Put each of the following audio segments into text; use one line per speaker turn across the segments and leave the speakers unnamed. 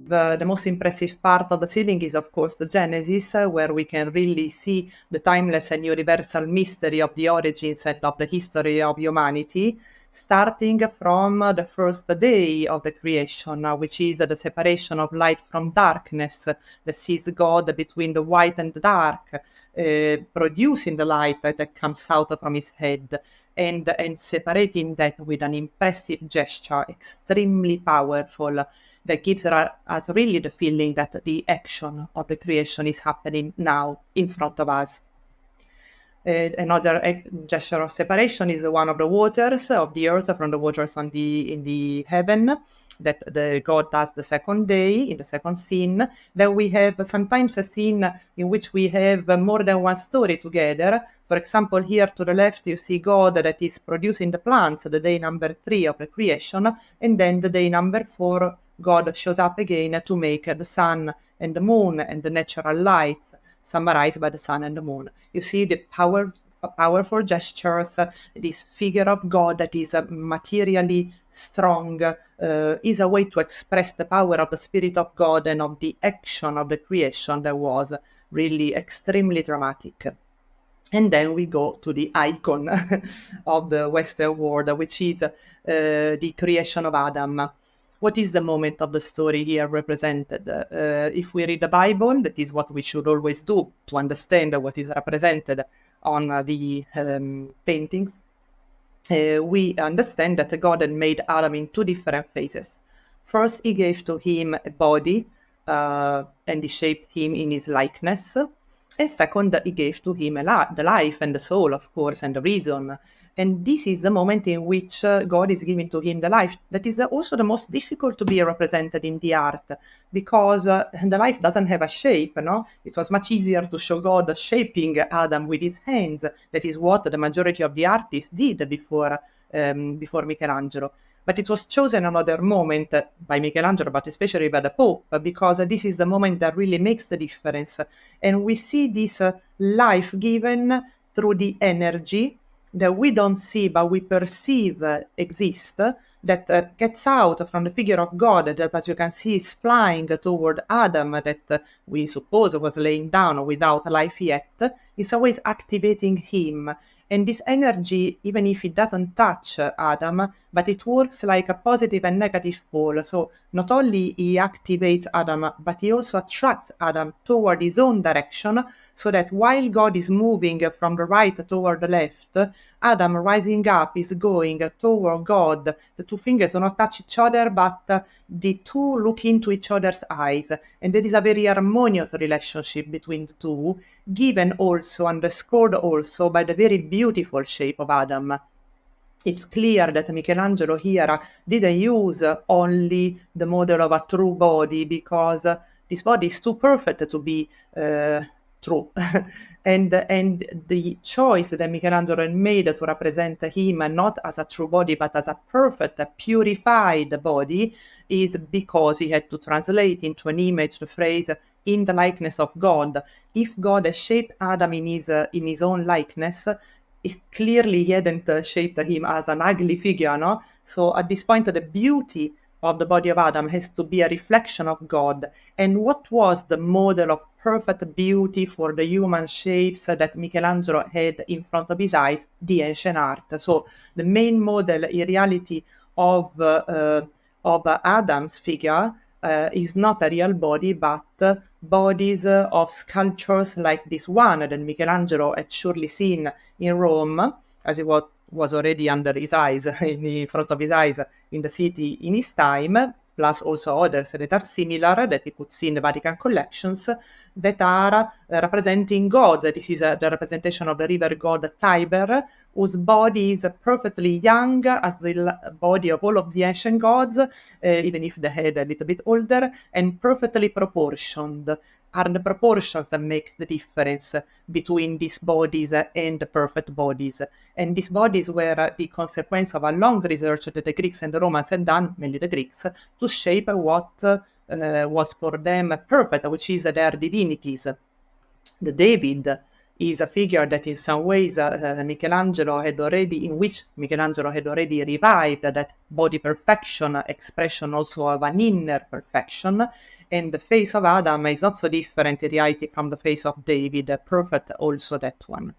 The most impressive part of the ceiling is, of course, the Genesis, where we can really see the timeless and universal mystery of the origins and of the history of humanity, starting from the first day of the creation, which is the separation of light from darkness, that sees God between the white and the dark, producing the light that comes out from his head, and separating that with an impressive gesture, extremely powerful, that gives us really the feeling that the action of the creation is happening now in front of us. Another gesture of separation is one of the waters of the earth from the waters in the heaven, that the God does the second day in the second scene. Then we have sometimes a scene in which we have more than one story together. For example, here to the left you see God that is producing the plants, the day number 3 of the creation, and then the day number 4 God shows up again to make the sun and the moon and the natural lights summarized by the sun and the moon. You see the powerful gestures, this figure of God that is materially strong, is a way to express the power of the Spirit of God and of the action of the creation that was really extremely dramatic. And then we go to the icon of the Western world, which is the creation of Adam. What is the moment of the story here represented? If we read the Bible, that is what we should always do to understand what is represented on the paintings, we understand that God had made Adam in 2 different phases. First, he gave to him a body, and he shaped him in his likeness. And second, he gave to him the life and the soul, of course, and the reason. And this is the moment in which God is giving to him the life. That is also the most difficult to be represented in the art, because the life doesn't have a shape, no? It was much easier to show God shaping Adam with his hands. That is what the majority of the artists did before Michelangelo. But it was chosen another moment by Michelangelo, but especially by the Pope, because this is the moment that really makes the difference. And we see this life given through the energy that we don't see but we perceive exist, that gets out from the figure of God, that, as you can see, is flying toward Adam, that we suppose was laying down without life yet, is always activating him. And this energy, even if it doesn't touch Adam, but it works like a positive and negative pole. So not only he activates Adam, but he also attracts Adam toward his own direction, so that while God is moving from the right toward the left, Adam rising up is going toward God. The 2 fingers do not touch each other, but the 2 look into each other's eyes. And there is a very harmonious relationship between the 2, given also, underscored also by the very beautiful shape of Adam. It's clear that Michelangelo here didn't use only the model of a true body, because this body is too perfect to be true. and the choice that Michelangelo made to represent him not as a true body but as a perfect, purified body is because he had to translate into an image the phrase "in the likeness of God." If God has shaped Adam in his own likeness, clearly he hadn't shaped him as an ugly figure, no? So at this point, the beauty of the body of Adam has to be a reflection of God. And what was the model of perfect beauty for the human shapes that Michelangelo had in front of his eyes? The ancient art. So the main model in reality of Adam's figure is not a real body, but bodies of sculptures like this one that Michelangelo had surely seen in Rome, as it was already under his eyes, in front of his eyes in the city in his time, plus also others that are similar, that you could see in the Vatican collections, that are representing gods. This is the representation of the river god Tiber, whose body is perfectly young as the body of all of the ancient gods, even if the head a little bit older, and perfectly proportioned. Are the proportions that make the difference between these bodies and the perfect bodies. And these bodies were the consequence of a long research that the Greeks and the Romans had done, mainly the Greeks, to shape what was for them perfect, which is their divinities. The David is a figure that in some ways Michelangelo had already revived that body perfection expression also of an inner perfection, and the face of Adam is not so different in reality from the face of David, perfect also that one.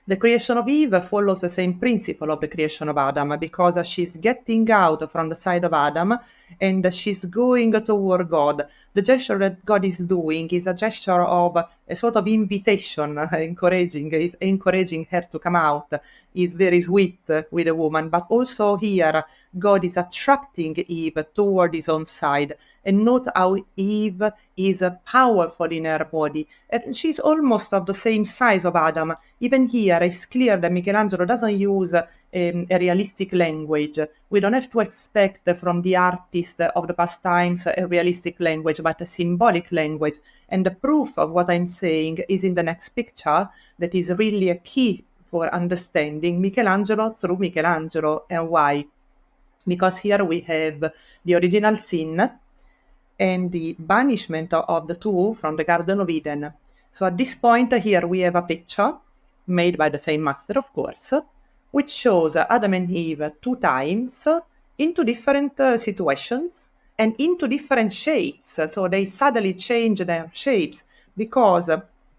The creation of Eve follows the same principle of the creation of Adam, because she's getting out from the side of Adam and she's going toward God. The gesture that God is doing is a gesture of a sort of invitation, encouraging her to come out. Is very sweet with a woman, but also here God is attracting Eve toward his own side. And note how Eve is powerful in her body. And she's almost of the same size of Adam. Even here, it's clear that Michelangelo doesn't use a realistic language. We don't have to expect from the artist of the past times a realistic language, but a symbolic language. And the proof of what I'm saying is in the next picture, that is really a key for understanding Michelangelo through Michelangelo. And why? Because here we have the original sin and the banishment of the two from the Garden of Eden. So at this point here we have a picture made by the same master, of course, which shows Adam and Eve 2 times into different situations and into different shapes. So they suddenly change their shapes, because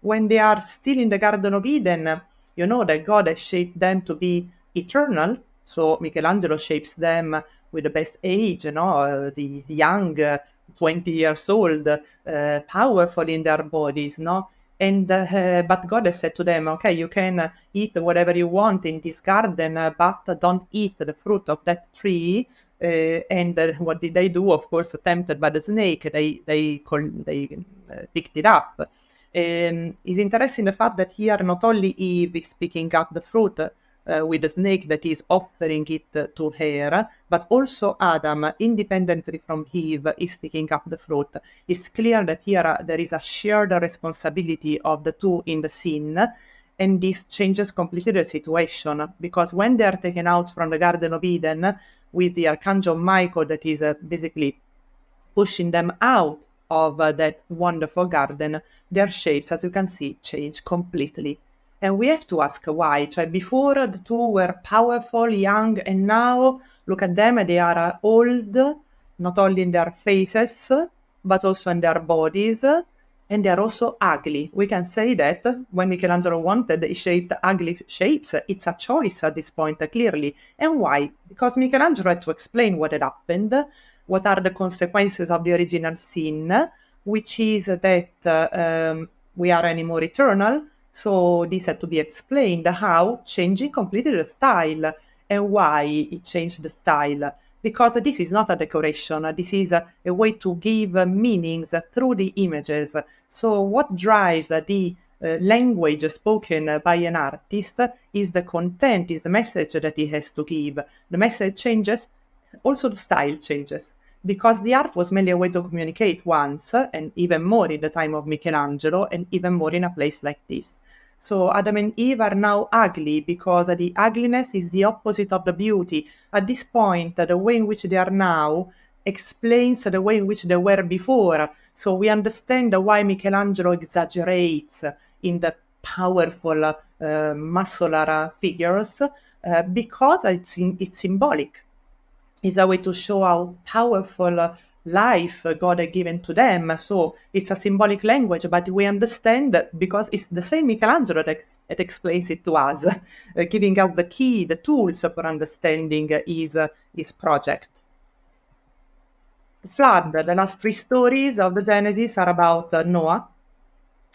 when they are still in the Garden of Eden, you know that God has shaped them to be eternal. So Michelangelo shapes them with the best age, the young, 20 years old, powerful in their bodies, and but God has said to them, okay, you can eat whatever you want in this garden, but don't eat the fruit of that tree. And what did they do? Of course, tempted by the snake, they picked it up. It's interesting the fact that here not only Eve is picking up the fruit with the snake that is offering it to her, but also Adam, independently from Eve, is picking up the fruit. It's clear that here there is a shared responsibility of the two in the sin, and this changes completely the situation, because when they are taken out from the Garden of Eden with the Archangel Michael that is basically pushing them out of that wonderful garden, their shapes, as you can see, change completely. And we have to ask why. Before the two were powerful, young, and now look at them, they are old, not only in their faces, but also in their bodies, and they are also ugly. We can say that when Michelangelo wanted, he shaped ugly shapes. It's a choice at this point, clearly. And why? Because Michelangelo had to explain what had happened, what are the consequences of the original sin, which is that we are anymore eternal. So this had to be explained, how changing completely the style. And why it changed the style? Because this is not a decoration, this is a way to give meanings through the images. So what drives the language spoken by an artist is the content, is the message that he has to give. The message changes, also the style changes. Because the art was mainly a way to communicate once, and even more in the time of Michelangelo, and even more in a place like this. So Adam and Eve are now ugly because the ugliness is the opposite of the beauty. At this point, the way in which they are now explains the way in which they were before. So we understand why Michelangelo exaggerates in the powerful, muscular figures, because it's symbolic. It's a way to show how powerful life God had given to them. So it's a symbolic language, but we understand because it's the same Michelangelo that explains it to us, giving us the key, the tools for understanding his project. Flood, the last 3 stories of the Genesis are about Noah.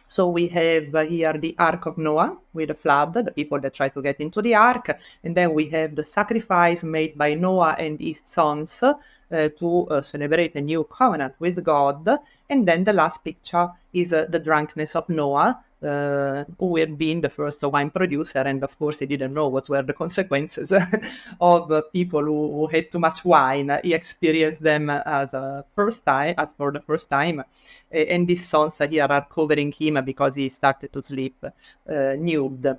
So we have here the Ark of Noah with the flood, the people that try to get into the Ark. And then we have the sacrifice made by Noah and his sons to celebrate a new covenant with God. And then the last picture is the drunkenness of Noah, who had been the first wine producer. And of course, he didn't know what were the consequences of people who had too much wine. He experienced them as for the first time. And these sons here are covering him because he started to sleep nude.